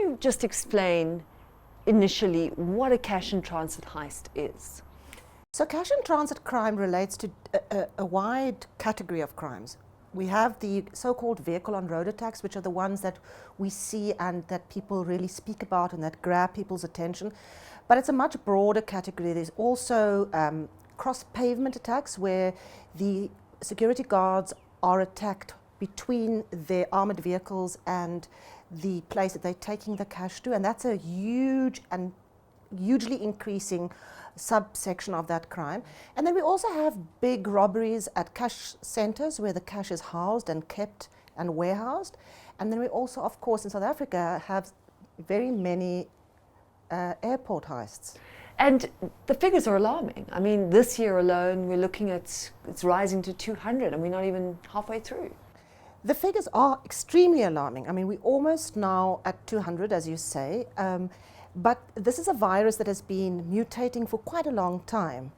you just explain initially what a cash in transit heist is? So cash in transit crime relates to a wide category of crimes. We have the so-called vehicle on road attacks, which are the ones that we see and that people really speak about and that grab people's attention. But it's a much broader category. There's also cross-pavement attacks where the security guards are attacked between their armored vehicles and the place that they're taking the cash to, and that's a huge and hugely increasing subsection of that crime. And then we also have big robberies at cash centers where the cash is housed and kept and warehoused. And then we also, of course, in South Africa have very many airport heists. And the figures are alarming. I mean, this year alone, we're looking at it's rising to 200 and we're not even halfway through. The figures are extremely alarming. I mean, we're almost now at 200, as you say. But this is a virus that has been mutating for quite a long time.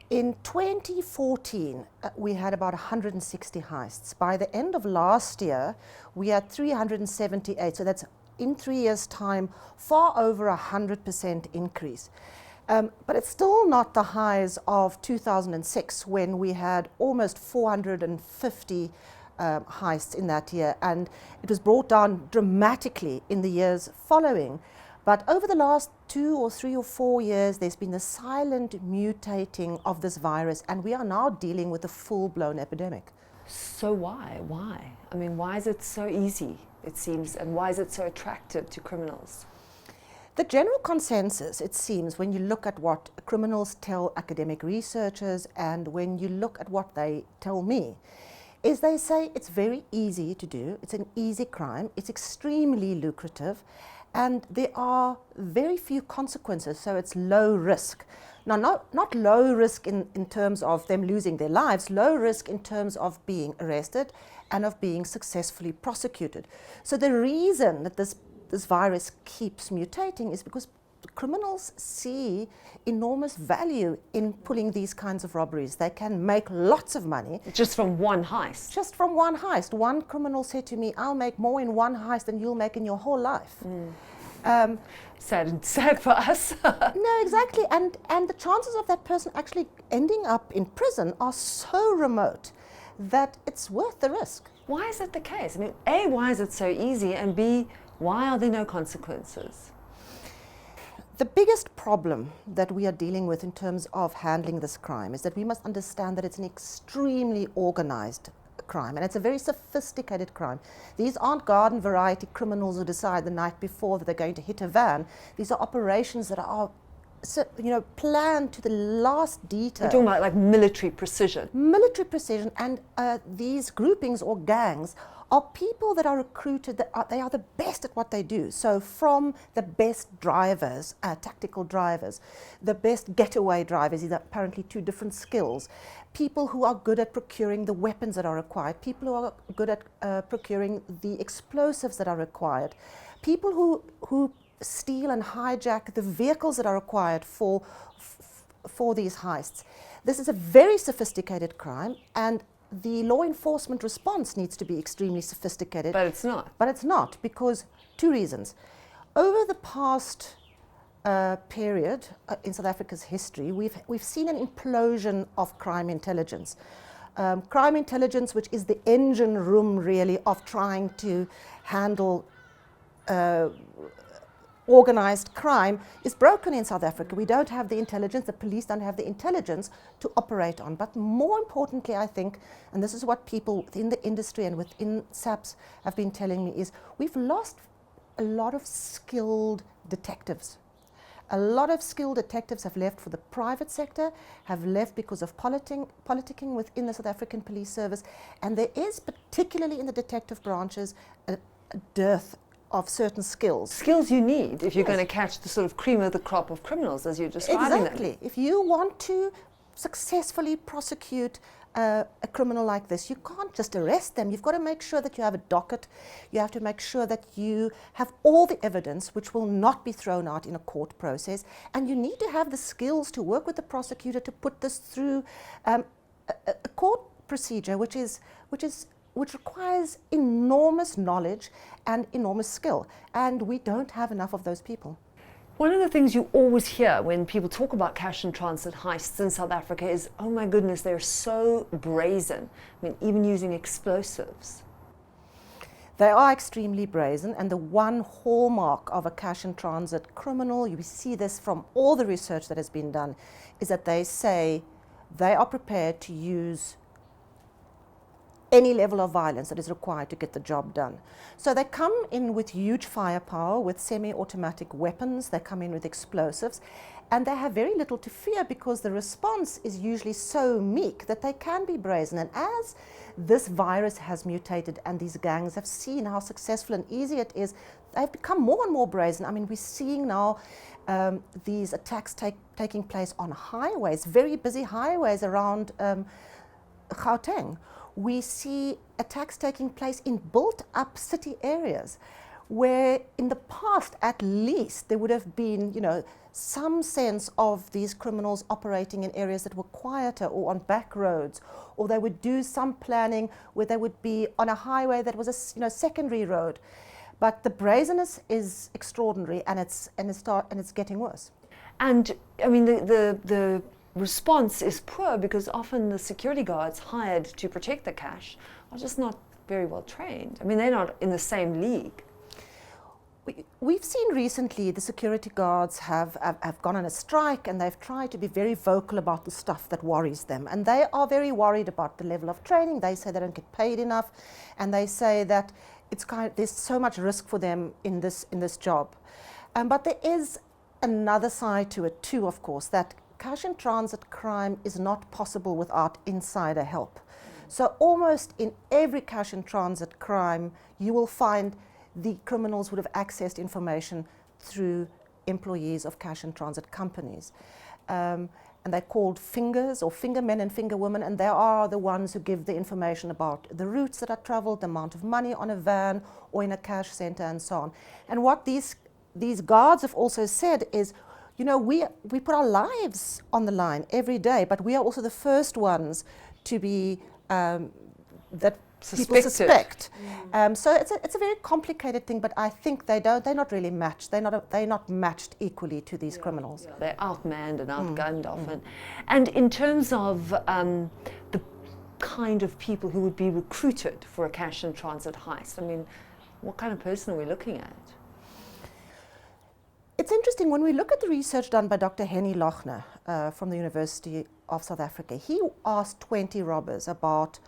In 2014, we had about 160 heists. By the end of last year, we had 378. So that's, in 3 years' time, far over 100% increase. But it's still not the highs of 2006, when we had almost 450 heists in that year. And it was brought down dramatically in the years following. But over the last 2 or 3 or 4 years, there's been a silent mutating of this virus, and we are now dealing with a full-blown epidemic. So why? Why? I mean, why is it so easy, it seems, and why is it so attractive to criminals? The general consensus, it seems, when you look at what criminals tell academic researchers and when you look at what they tell me, is they say it's very easy to do, it's an easy crime, it's extremely lucrative, and there are very few consequences, so it's low risk. Now, not low risk in terms of them losing their lives, low risk in terms of being arrested and of being successfully prosecuted. So the reason that this virus keeps mutating is because criminals see enormous value in pulling these kinds of robberies. They can make lots of money. Just from one heist? Just from one heist. One criminal said to me, I'll make more in one heist than you'll make in your whole life. Sad for us. No, exactly. And the chances of that person actually ending up in prison are so remote that it's worth the risk. Why is that the case? I mean, A, why is it so easy? And B, why are there no consequences? The biggest problem that we are dealing with in terms of handling this crime is that we must understand that it's an extremely organized crime, and it's a very sophisticated crime. These aren't garden variety criminals who decide the night before that they're going to hit a van. These are operations that are, planned to the last detail. We're talking about like military precision. Military precision, and these groupings or gangs are people that are recruited, they are the best at what they do. So from the best drivers, tactical drivers, the best getaway drivers, these are apparently two different skills, people who are good at procuring the weapons that are required, people who are good at procuring the explosives that are required, people who steal and hijack the vehicles that are required for these heists. This is a very sophisticated crime, and the law enforcement response needs to be extremely sophisticated. But it's not. But it's not, because 2 reasons. Over the past period in South Africa's history, we've seen an implosion of crime intelligence. Crime intelligence, which is the engine room really of trying to handle organized crime, is broken in South Africa. We don't have the intelligence, the police don't have the intelligence to operate on. But more importantly, I think, and this is what people within the industry and within SAPS have been telling me, is we've lost a lot of skilled detectives. A lot of skilled detectives have left for the private sector, have left because of politicking within the South African Police Service, and there is, particularly in the detective branches, a dearth of certain skills. Skills you need if you're going to catch the sort of cream of the crop of criminals as you're describing Exactly. them. If you want to successfully prosecute a criminal like this, you can't just arrest them. You've got to make sure that you have a docket. You have to make sure that you have all the evidence which will not be thrown out in a court process. And you need to have the skills to work with the prosecutor to put this through a court procedure which is which requires enormous knowledge and enormous skill, and we don't have enough of those people. One of the things you always hear when people talk about cash and transit heists in South Africa is, oh my goodness, they're so brazen. I mean, even using explosives. They are extremely brazen, and the one hallmark of a cash and transit criminal, you see this from all the research that has been done, is that they say they are prepared to use any level of violence that is required to get the job done. So they come in with huge firepower, with semi-automatic weapons, they come in with explosives, and they have very little to fear because the response is usually so meek that they can be brazen. And as this virus has mutated and these gangs have seen how successful and easy it is, they've become more and more brazen. I mean, we're seeing now these attacks taking place on highways, very busy highways around Gauteng. We see attacks taking place in built-up city areas where in the past at least there would have been, you know, some sense of these criminals operating in areas that were quieter or on back roads, or they would do some planning where they would be on a highway that was a secondary road. But the brazenness is extraordinary, and it's getting worse. And I mean, the response is poor because often the security guards hired to protect the cash are just not very well trained. I mean, they're not in the same league. We've seen recently the security guards have gone on a strike, and they've tried to be very vocal about the stuff that worries them. And they are very worried about the level of training. They say they don't get paid enough, and they say that there's so much risk for them in this job. But there is another side to it too, of course, that cash and transit crime is not possible without insider help. So almost in every cash and transit crime, you will find the criminals would have accessed information through employees of cash and transit companies. And they're called fingers, or fingermen and fingerwomen, and they are the ones who give the information about the routes that are traveled, the amount of money on a van or in a cash center, and so on. And what these guards have also said is, you know, we put our lives on the line every day, but we are also the first ones to be that people suspect. So it's a very complicated thing, but I think they're not really matched. They're not matched equally to these criminals. Yeah. They're outmanned and outgunned often. And in terms of the kind of people who would be recruited for a cash and transit heist, I mean, what kind of person are we looking at? It's interesting, when we look at the research done by Dr. Henny Lochner from the University of South Africa, he asked 20 robbers about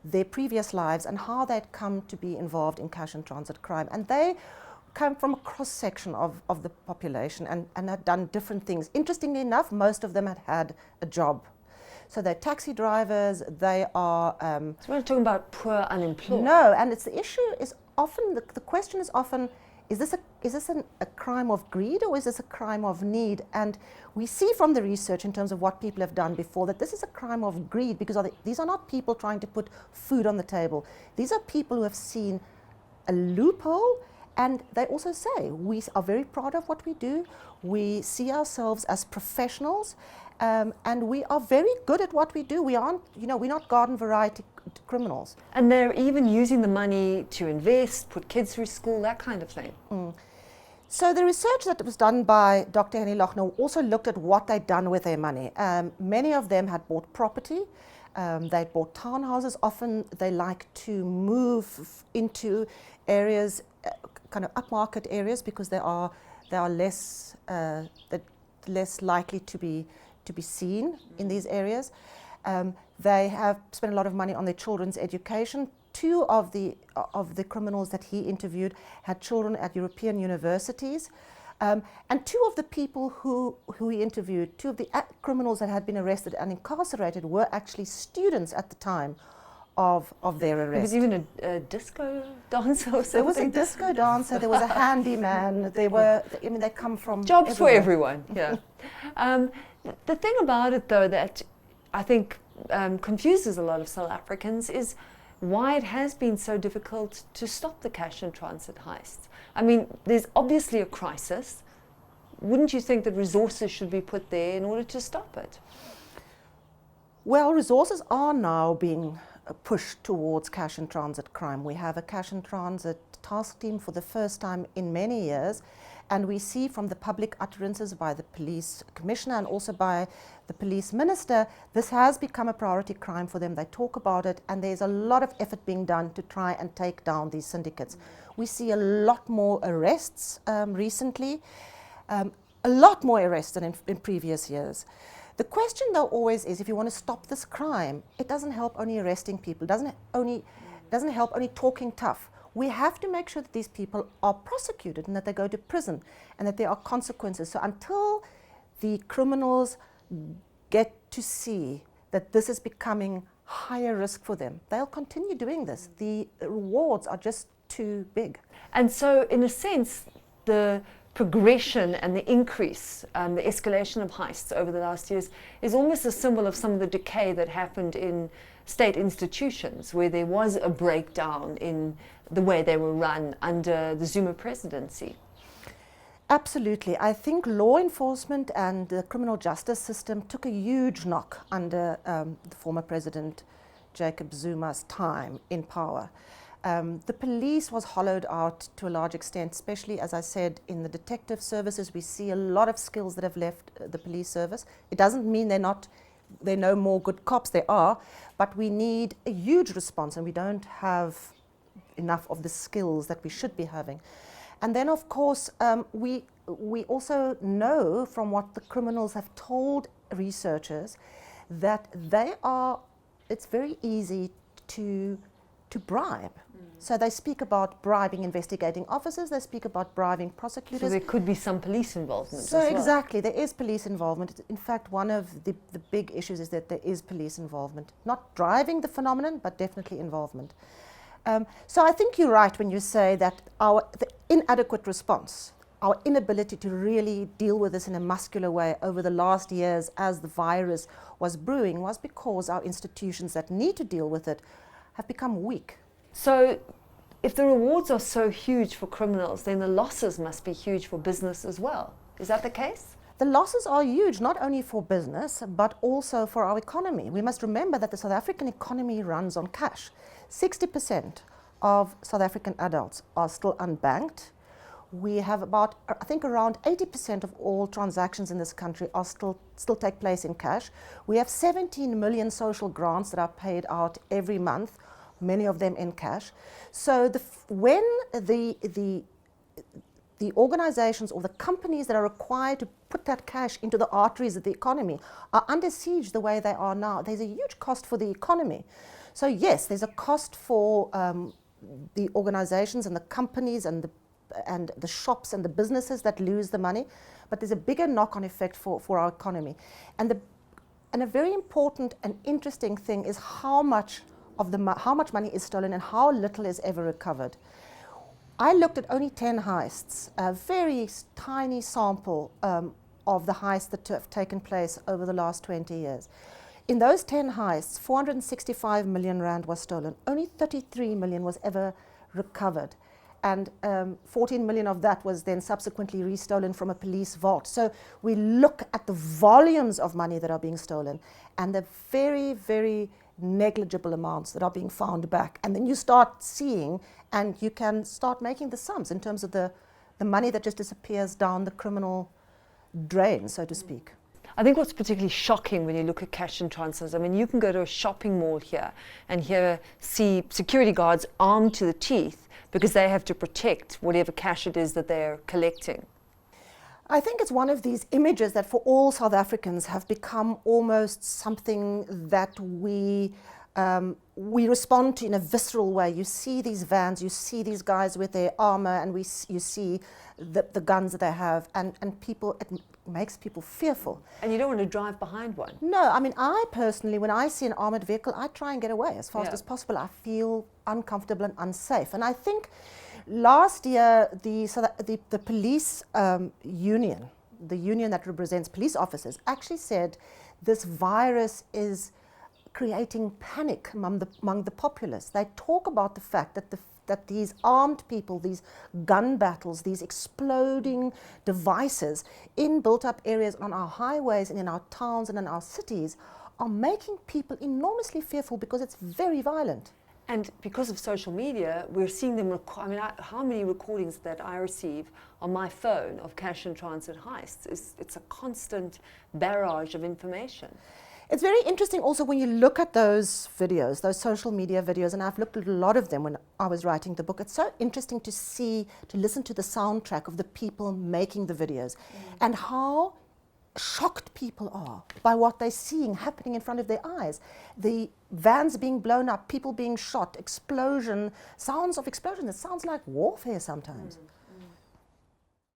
their previous lives and how they'd come to be involved in cash and transit crime. And they come from a cross-section of the population and had done different things. Interestingly enough, most of them had a job. So they're taxi drivers, they are... So we're not talking about poor unemployed. No, and the issue is often, the question is often, is this a crime of greed, or is this a crime of need? And we see from the research in terms of what people have done before that this is a crime of greed, because these are not people trying to put food on the table. These are people who have seen a loophole, and they also say, we are very proud of what we do, we see ourselves as professionals, and we are very good at what we do. We aren't, we're not garden variety criminals. And they're even using the money to invest, put kids through school, that kind of thing. So the research that was done by Dr. Henny Lochner also looked at what they'd done with their money. Many of them had bought property. They'd bought townhouses. Often they like to move into areas, kind of upmarket areas, because they are less likely to be seen in these areas. They have spent a lot of money on their children's education. Two of the criminals that he interviewed had children at European universities. And two of the people who he interviewed, two of the criminals that had been arrested and incarcerated, were actually students at the time of their arrest. There was even a disco dancer or something. There was a disco dancer, there was a handyman, they come from jobs everywhere. For everyone, yeah. The thing about it, though, that I think confuses a lot of South Africans is why it has been so difficult to stop the cash and transit heists. I mean, there's obviously a crisis. Wouldn't you think that resources should be put there in order to stop it? Well, resources are now being push towards cash in transit crime. We have a cash in transit task team for the first time in many years, and we see from the public utterances by the police commissioner and also by the police minister, this has become a priority crime for them. They talk about it, and there's a lot of effort being done to try and take down these syndicates. We see a lot more arrests recently, a lot more arrests than in previous years. The question though always is, if you want to stop this crime, it doesn't help only arresting people, doesn't help only talking tough. We have to make sure that these people are prosecuted and that they go to prison and that there are consequences. So until the criminals get to see that this is becoming higher risk for them, they'll continue doing this. The rewards are just too big. And so in a sense, the progression and the increase, the escalation of heists over the last years is almost a symbol of some of the decay that happened in state institutions, where there was a breakdown in the way they were run under the Zuma presidency. Absolutely. I think law enforcement and the criminal justice system took a huge knock under the former president Jacob Zuma's time in power. The police was hollowed out to a large extent, especially, as I said, in the detective services. We see a lot of skills that have left the police service. It doesn't mean they're no more good cops, they are, but we need a huge response, and we don't have enough of the skills that we should be having. And then, of course, we also know from what the criminals have told researchers that it's very easy to bribe. So they speak about bribing investigating officers, they speak about bribing prosecutors. So there could be some police involvement So as well. exactly, there is police involvement. In fact, one of the big issues is that there is police involvement. Not driving the phenomenon, but definitely involvement. So I think you're right when you say that the inadequate response, our inability to really deal with this in a muscular way over the last years as the virus was brewing, was because our institutions that need to deal with it have become weak. So if the rewards are so huge for criminals, then the losses must be huge for business as well. Is that the case? The losses are huge, not only for business, but also for our economy. We must remember that the South African economy runs on cash. 60% of South African adults are still unbanked. We have about, I think around 80% of all transactions in this country are still take place in cash. We have 17 million social grants that are paid out every month, many of them in cash. So when the organizations or the companies that are required to put that cash into the arteries of the economy are under siege the way they are now, there's a huge cost for the economy. So yes, there's a cost for the organizations and the companies and the shops and the businesses that lose the money, but there's a bigger knock-on effect for our economy. And a very important and interesting thing is how much money is stolen and how little is ever recovered. I looked at only 10 heists, a very tiny sample of the heists that have taken place over the last 20 years. In those 10 heists, 465 million rand was stolen. Only 33 million was ever recovered. And 14 million of that was then subsequently restolen from a police vault. So we look at the volumes of money that are being stolen and the very, very negligible amounts that are being found back. And then you start seeing, and you can start making the sums in terms of the money that just disappears down the criminal drain, so to speak. I think what's particularly shocking when you look at cash in transit, I mean, you can go to a shopping mall here and see security guards armed to the teeth because they have to protect whatever cash it is that they're collecting. I think it's one of these images that for all South Africans have become almost something that we respond to in a visceral way. You see these vans, you see these guys with their armor, and you see the guns that they have, and people, it makes people fearful. And you don't want to drive behind one. No, I mean, I personally, when I see an armored vehicle, I try and get away as fast as possible. I feel uncomfortable and unsafe. And I think last year, the police union, the union that represents police officers, actually said this virus is creating panic among the populace. They talk about the fact that these armed people, these gun battles, these exploding devices in built-up areas on our highways and in our towns and in our cities are making people enormously fearful because it's very violent. And because of social media, we're seeing them how many recordings that I receive on my phone of cash in transit heists, it's a constant barrage of information. It's very interesting also when you look at those videos, those social media videos, and I've looked at a lot of them when I was writing the book. It's so interesting to see, to listen to the soundtrack of the people making the videos and how shocked people are by what they're seeing happening in front of their eyes. The vans being blown up, people being shot, sounds of explosion. It sounds like warfare sometimes.